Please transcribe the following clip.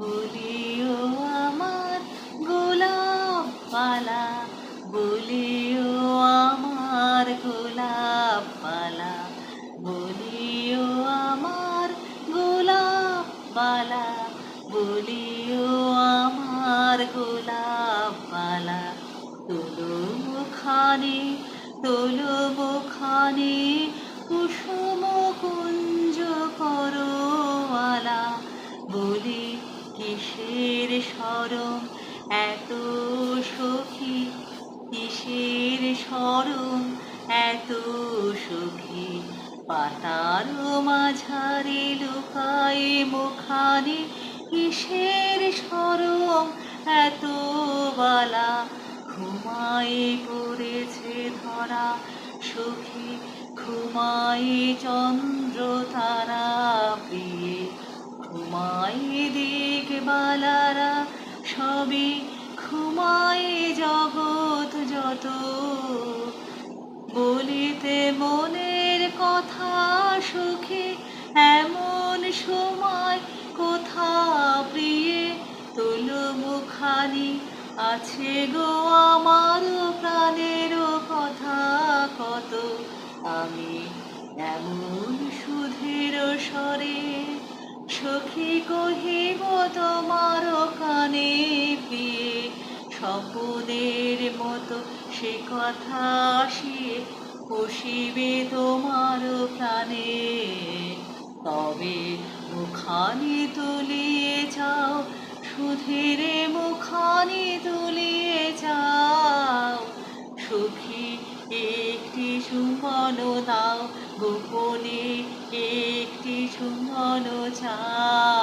বলিও আমার গোলাপ পালা, বলিও আমার গোলাপ পালা, বলিও আমার গোলাপ পালা, বলিও আমার গোলাপ পালা। তোলো মুখানে, তোলো মুখানে, কুসুম কুঞ্জ করো আলা। বলি কিসের শরম এত সখী, কিসের শরম এত সখী। পাতার মাঝারে লুকায় মুখানে, কিসের শরম এত বালা। ঘুমায়ে পড়েছে ধরা সখী, ঘুমায়ে চন্দ্র তারা প্রিয়ে, ঘুমায়ে দিকবালারা সবে, ঘুমায়ে জগৎ যত। বলিতে মনের কথা সখী, এমন সময় কোথা প্রিয়ে। তোলো মুখানি, আছে গো আমার প্রাণের কথা কত। আমি এমন সুধীর স্বরে সখী কহিব তোমার কানে প্রিয়ে। স্বপনের মতো সে কথা আসিয়ে বসিবে তোমার প্রাণে। তবে মুখানি তুলিয়ে যাও, সুধীরে মুখানি তুলিয়ে যাও। সখী একটি চুম্বন দাও, গোপনে একটি চুম্বন চাও।